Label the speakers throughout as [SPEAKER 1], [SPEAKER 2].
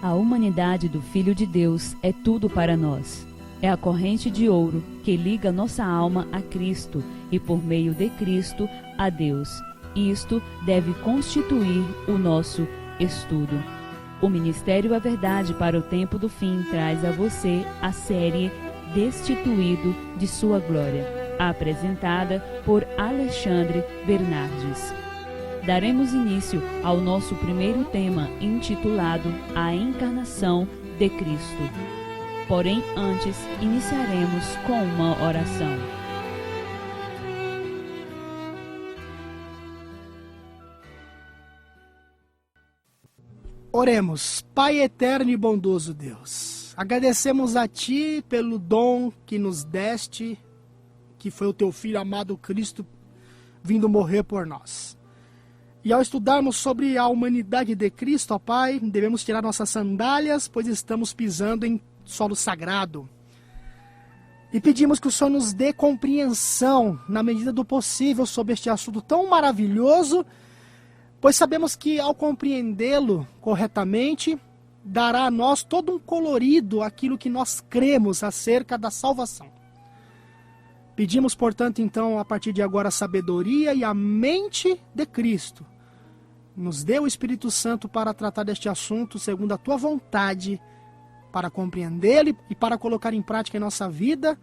[SPEAKER 1] A humanidade do Filho de Deus é tudo para nós. É a corrente de ouro que liga nossa alma a Cristo e, por meio de Cristo, a Deus. Isto deve constituir o nosso estudo. O Ministério A Verdade para o Tempo do Fim traz a você a série Destituído de Sua Glória, apresentada por Alexandre Bernardes. Daremos início ao nosso primeiro tema, intitulado A Encarnação de Cristo. Porém, antes, iniciaremos com uma oração.
[SPEAKER 2] Oremos. Pai eterno e bondoso Deus, agradecemos a Ti pelo dom que nos deste, que foi o Teu Filho amado Cristo vindo morrer por nós. E ao estudarmos sobre a humanidade de Cristo, ó Pai, devemos tirar nossas sandálias, pois estamos pisando em solo sagrado. E pedimos que o Senhor nos dê compreensão, na medida do possível, sobre este assunto tão maravilhoso, pois sabemos que ao compreendê-lo corretamente, dará a nós todo um colorido aquilo que nós cremos acerca da salvação. Pedimos, portanto, então, a partir de agora, a sabedoria e a mente de Cristo. Nos dê o Espírito Santo para tratar deste assunto segundo a Tua vontade, para compreendê-lo e para colocar em prática em nossa vida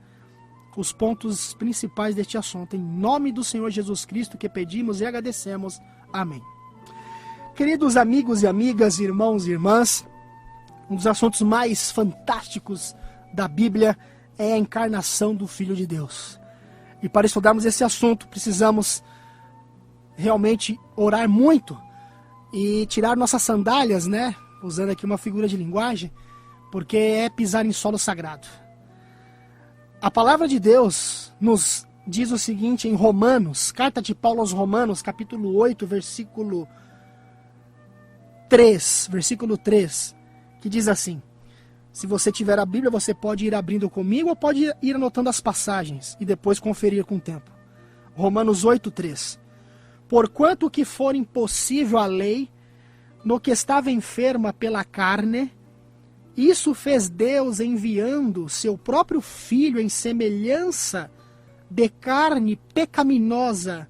[SPEAKER 2] os pontos principais deste assunto. Em nome do Senhor Jesus Cristo que pedimos e agradecemos. Amém. Queridos amigos e amigas, irmãos e irmãs, um dos assuntos mais fantásticos da Bíblia é a encarnação do Filho de Deus. E para estudarmos esse assunto, precisamos realmente orar muito e tirar nossas sandálias, né? Usando aqui uma figura de linguagem, porque é pisar em solo sagrado. A palavra de Deus nos diz o seguinte em Romanos, carta de Paulo aos Romanos, capítulo 8, versículo 3, que diz assim: se você tiver a Bíblia, você pode ir abrindo comigo ou pode ir anotando as passagens e depois conferir com o tempo. Romanos 8:3. Porquanto que for impossível a lei, no que estava enferma pela carne, isso fez Deus enviando seu próprio Filho em semelhança de carne pecaminosa,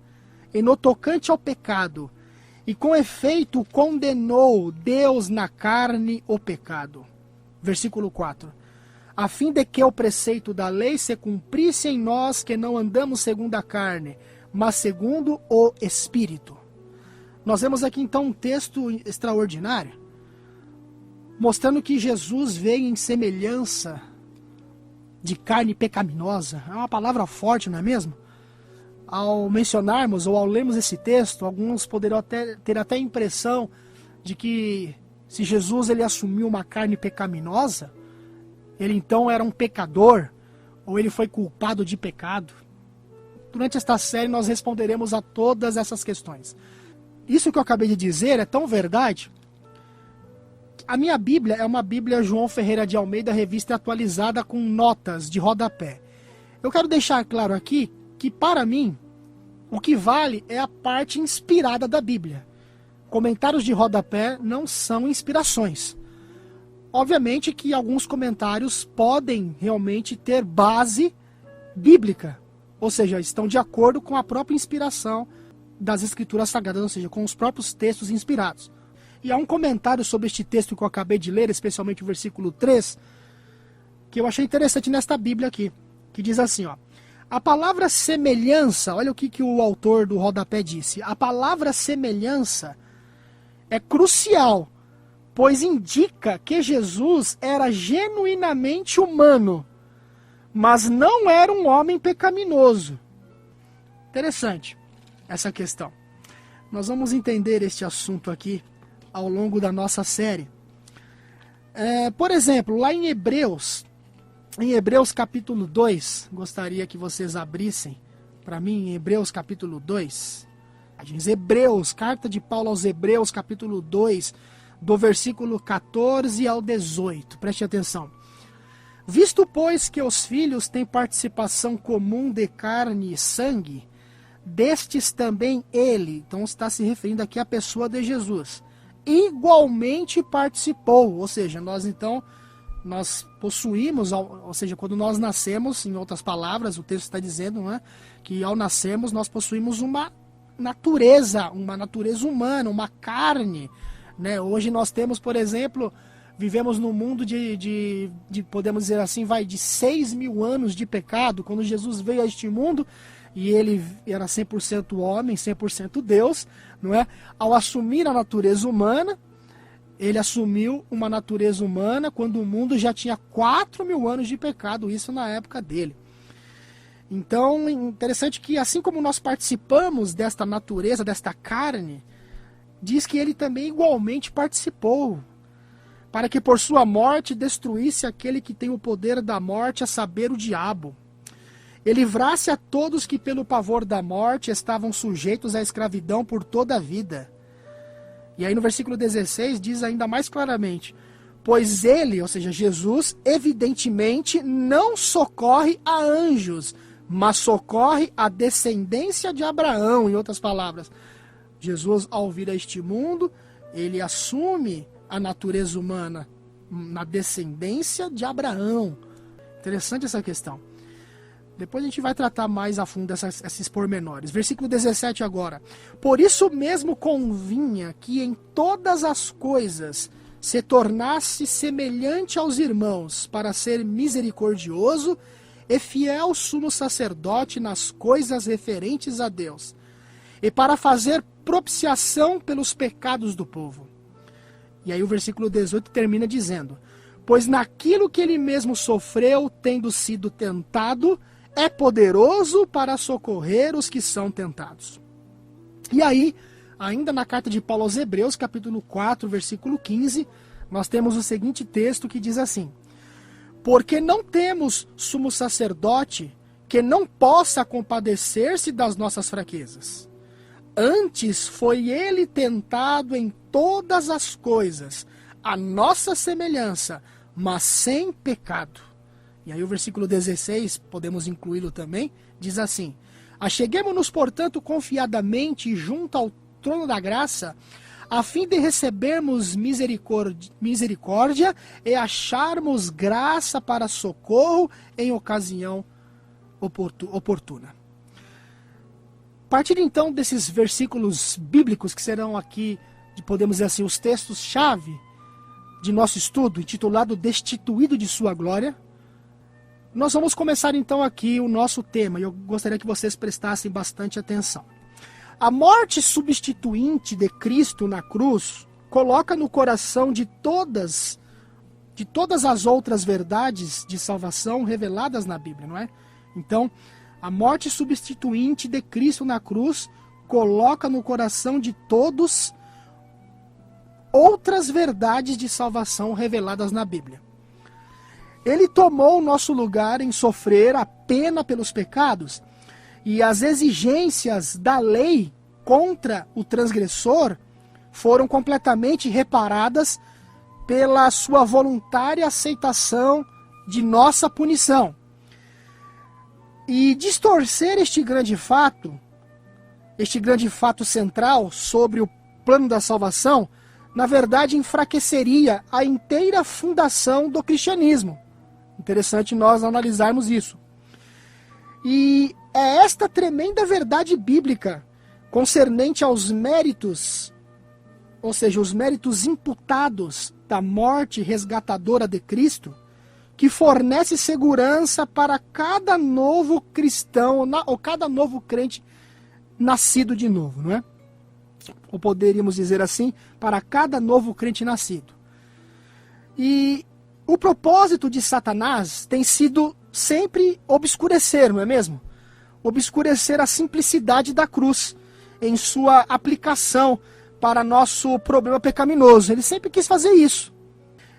[SPEAKER 2] e no tocante ao pecado, e com efeito condenou Deus na carne o pecado. Versículo 4. A fim de que o preceito da lei se cumprisse em nós que não andamos segundo a carne, mas segundo o Espírito. Nós vemos aqui então um texto extraordinário, mostrando que Jesus veio em semelhança de carne pecaminosa. É uma palavra forte, não é mesmo? Ao mencionarmos ou ao lermos esse texto, alguns poderão ter até a impressão de que se Jesus ele assumiu uma carne pecaminosa, ele então era um pecador, ou ele foi culpado de pecado. Durante esta série nós responderemos a todas essas questões. Isso que eu acabei de dizer é tão verdade. A minha Bíblia é uma Bíblia João Ferreira de Almeida, revista atualizada com notas de rodapé. Eu quero deixar claro aqui que, para mim, o que vale é a parte inspirada da Bíblia. Comentários de rodapé não são inspirações. Obviamente que alguns comentários podem realmente ter base bíblica, ou seja, estão de acordo com a própria inspiração das Escrituras Sagradas, ou seja, com os próprios textos inspirados. E há um comentário sobre este texto que eu acabei de ler, especialmente o versículo 3, que eu achei interessante nesta Bíblia aqui, que diz assim, ó: a palavra semelhança, olha o que o autor do rodapé disse, a palavra semelhança é crucial, pois indica que Jesus era genuinamente humano, mas não era um homem pecaminoso. Interessante essa questão. Nós vamos entender este assunto aqui ao longo da nossa série. Por exemplo, lá em Hebreus capítulo 2, gostaria que vocês abrissem para mim em Hebreus capítulo 2. Hebreus, carta de Paulo aos Hebreus capítulo 2, do versículo 14 ao 18. Preste atenção. Visto, pois, que os filhos têm participação comum de carne e sangue, destes também ele, então está se referindo aqui à pessoa de Jesus, igualmente participou. Ou seja, nós possuímos, ou seja, quando nós nascemos, em outras palavras, o texto está dizendo, não é, que ao nascermos nós possuímos uma natureza humana, uma carne, né? Hoje nós temos, por exemplo, vivemos num mundo de podemos dizer assim, de 6.000 anos de pecado. Quando Jesus veio a este mundo, e ele era 100% homem, 100% Deus, não é? Ao assumir a natureza humana, ele assumiu uma natureza humana quando o mundo já tinha 4.000 anos de pecado, isso na época dele. Então, interessante que assim como nós participamos desta natureza, desta carne, diz que ele também igualmente participou, para que por sua morte destruísse aquele que tem o poder da morte, a saber, o diabo. E livrasse a todos que pelo pavor da morte estavam sujeitos à escravidão por toda a vida. E aí no versículo 16 diz ainda mais claramente: pois ele, ou seja, Jesus, evidentemente não socorre a anjos, mas socorre a descendência de Abraão. Em outras palavras, Jesus, ao vir a este mundo, ele assume a natureza humana na descendência de Abraão. Interessante essa questão. Depois a gente vai tratar mais a fundo esses pormenores. Versículo 17 agora. Por isso mesmo convinha que em todas as coisas se tornasse semelhante aos irmãos, para ser misericordioso e fiel sumo sacerdote nas coisas referentes a Deus, e para fazer propiciação pelos pecados do povo. E aí o versículo 18 termina dizendo: pois naquilo que ele mesmo sofreu, tendo sido tentado, é poderoso para socorrer os que são tentados. E aí, ainda na carta de Paulo aos Hebreus, capítulo 4, versículo 15, nós temos o seguinte texto que diz assim: porque não temos sumo sacerdote que não possa compadecer-se das nossas fraquezas. Antes foi ele tentado em todas as coisas, a nossa semelhança, mas sem pecado. E aí o versículo 16, podemos incluí-lo também, diz assim: acheguemo-nos, portanto, confiadamente junto ao trono da graça, a fim de recebermos misericórdia e acharmos graça para socorro em ocasião oportuna. Partindo então desses versículos bíblicos que serão aqui, podemos dizer assim, os textos-chave de nosso estudo, intitulado Destituído de Sua Glória, nós vamos começar então aqui o nosso tema, e eu gostaria que vocês prestassem bastante atenção. A morte substituinte de Cristo na cruz coloca no coração de todas as outras verdades de salvação reveladas na Bíblia, não é? Então, a morte substituinte de Cristo na cruz coloca no coração de todos outras verdades de salvação reveladas na Bíblia. Ele tomou o nosso lugar em sofrer a pena pelos pecados, e as exigências da lei contra o transgressor foram completamente reparadas pela sua voluntária aceitação de nossa punição. E distorcer este grande fato central sobre o plano da salvação, na verdade enfraqueceria a inteira fundação do cristianismo. Interessante nós analisarmos isso. E é esta tremenda verdade bíblica concernente aos méritos, ou seja, os méritos imputados da morte resgatadora de Cristo, que fornece segurança para cada novo cristão, ou cada novo crente nascido de novo, não é? Ou poderíamos dizer assim, para cada novo crente nascido. E o propósito de Satanás tem sido sempre obscurecer, não é mesmo? Obscurecer a simplicidade da cruz em sua aplicação para nosso problema pecaminoso. Ele sempre quis fazer isso.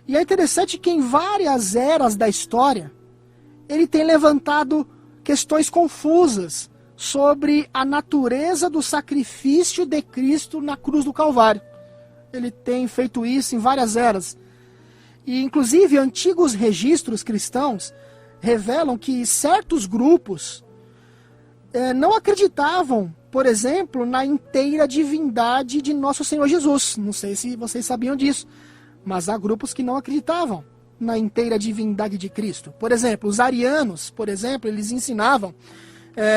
[SPEAKER 2] E é interessante que em várias eras da história, ele tem levantado questões confusas sobre a natureza do sacrifício de Cristo na cruz do Calvário. Ele tem feito isso em várias eras. E inclusive antigos registros cristãos revelam que certos grupos não acreditavam, por exemplo, na inteira divindade de nosso Senhor Jesus. Não sei se vocês sabiam disso, mas há grupos que não acreditavam na inteira divindade de Cristo. Por exemplo, os arianos, por exemplo, eles ensinavam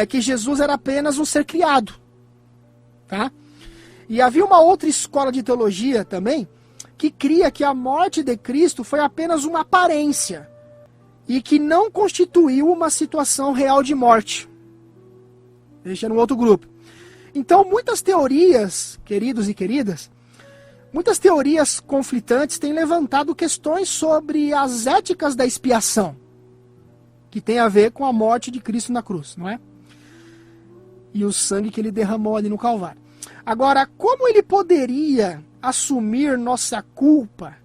[SPEAKER 2] que Jesus era apenas um ser criado. Tá? E havia uma outra escola de teologia também, que cria que a morte de Cristo foi apenas uma aparência, e que não constituiu uma situação real de morte. Este era um outro grupo. Então, muitas teorias, queridos e queridas, muitas teorias conflitantes têm levantado questões sobre as éticas da expiação, que tem a ver com a morte de Cristo na cruz, não é? E o sangue que ele derramou ali no Calvário. Agora, como ele poderia assumir nossa culpa?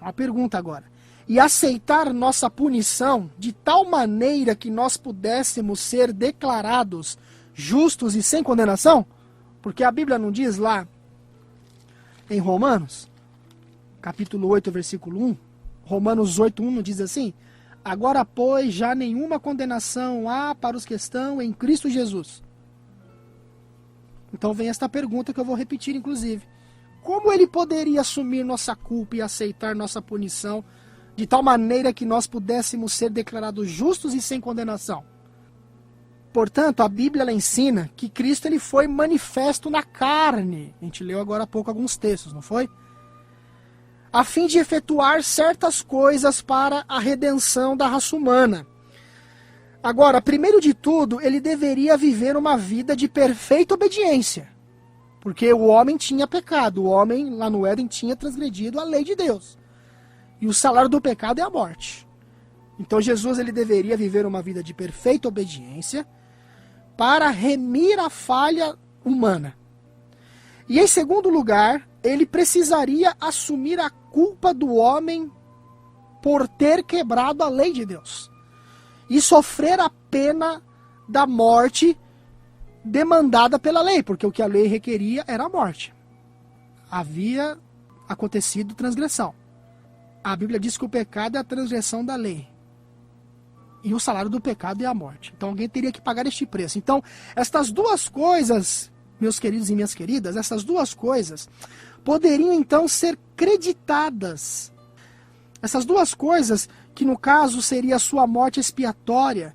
[SPEAKER 2] Uma pergunta agora. E aceitar nossa punição de tal maneira que nós pudéssemos ser declarados justos e sem condenação? Porque a Bíblia não diz lá em Romanos, capítulo 8, versículo 1, Romanos 8, 1 diz assim: agora, pois, já nenhuma condenação há para os que estão em Cristo Jesus. Então vem esta pergunta que eu vou repetir, inclusive. Como ele poderia assumir nossa culpa e aceitar nossa punição de tal maneira que nós pudéssemos ser declarados justos e sem condenação? Portanto, a Bíblia ela ensina que Cristo ele foi manifesto na carne. A gente leu agora há pouco alguns textos, não foi? A fim de efetuar certas coisas para a redenção da raça humana. Agora, primeiro de tudo, ele deveria viver uma vida de perfeita obediência. Porque o homem tinha pecado, o homem lá no Éden tinha transgredido a lei de Deus. E o salário do pecado é a morte. Então Jesus ele deveria viver uma vida de perfeita obediência para remir a falha humana. E em segundo lugar, ele precisaria assumir a culpa do homem por ter quebrado a lei de Deus. E sofrer a pena da morte demandada pela lei, porque o que a lei requeria era a morte. Havia acontecido transgressão. A Bíblia diz que o pecado é a transgressão da lei. E o salário do pecado é a morte. Então alguém teria que pagar este preço. Então, estas duas coisas, meus queridos e minhas queridas, essas duas coisas poderiam então ser creditadas. Essas duas coisas, que no caso seria a sua morte expiatória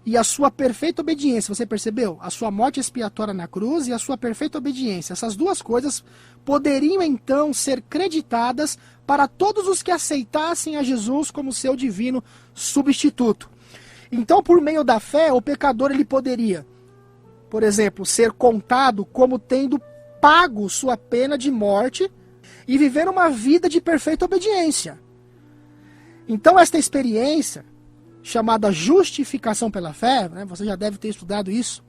[SPEAKER 2] e a sua perfeita obediência. Você percebeu? A sua morte expiatória na cruz e a sua perfeita obediência. Essas duas coisas poderiam então ser creditadas para todos os que aceitassem a Jesus como seu divino substituto. Então, por meio da fé, o pecador ele poderia, por exemplo, ser contado como tendo pago sua pena de morte e viver uma vida de perfeita obediência. Então, esta experiência, chamada justificação pela fé, né, você já deve ter estudado isso,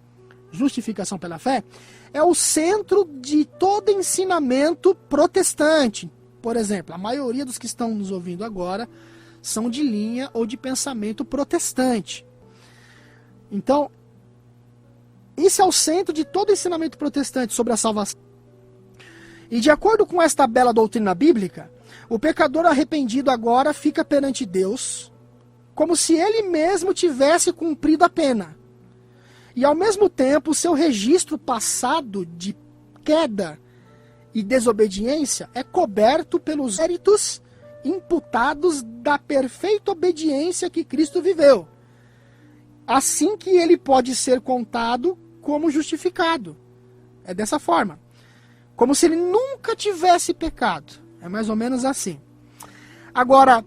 [SPEAKER 2] justificação pela fé, é o centro de todo ensinamento protestante. Por exemplo, a maioria dos que estão nos ouvindo agora são de linha ou de pensamento protestante. Então, isso é o centro de todo ensinamento protestante sobre a salvação. E de acordo com esta bela doutrina bíblica, o pecador arrependido agora fica perante Deus como se ele mesmo tivesse cumprido a pena. E ao mesmo tempo, o seu registro passado de queda e desobediência é coberto pelos méritos imputados da perfeita obediência que Cristo viveu. Assim que ele pode ser contado como justificado. É dessa forma. Como se ele nunca tivesse pecado. É mais ou menos assim. Agora,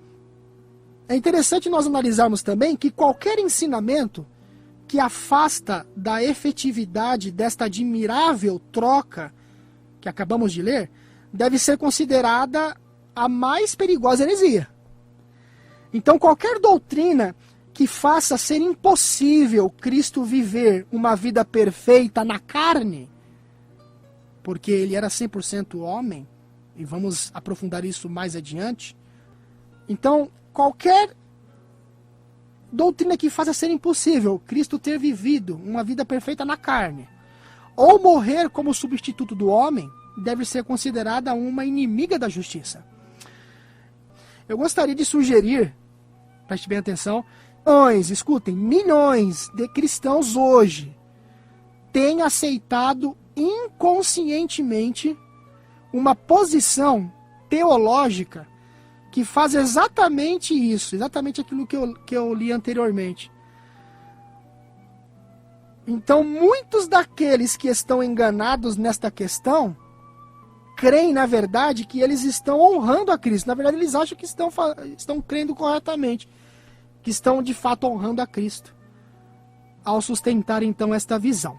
[SPEAKER 2] é interessante nós analisarmos também que qualquer ensinamento que afasta da efetividade desta admirável troca que acabamos de ler, deve ser considerada a mais perigosa heresia. Então, qualquer doutrina que faça ser impossível Cristo viver uma vida perfeita na carne, porque ele era 100% homem, e vamos aprofundar isso mais adiante. Então, qualquer doutrina que faça ser impossível Cristo ter vivido uma vida perfeita na carne, ou morrer como substituto do homem, deve ser considerada uma inimiga da justiça. Eu gostaria de sugerir, preste bem atenção, escutem, milhões de cristãos hoje tem aceitado inconscientemente uma posição teológica que faz exatamente isso, exatamente aquilo que eu li anteriormente. Então, muitos daqueles que estão enganados nesta questão creem, na verdade, que eles estão honrando a Cristo. Na verdade, eles acham que estão crendo corretamente, que estão, de fato, honrando a Cristo, ao sustentar, então, esta visão.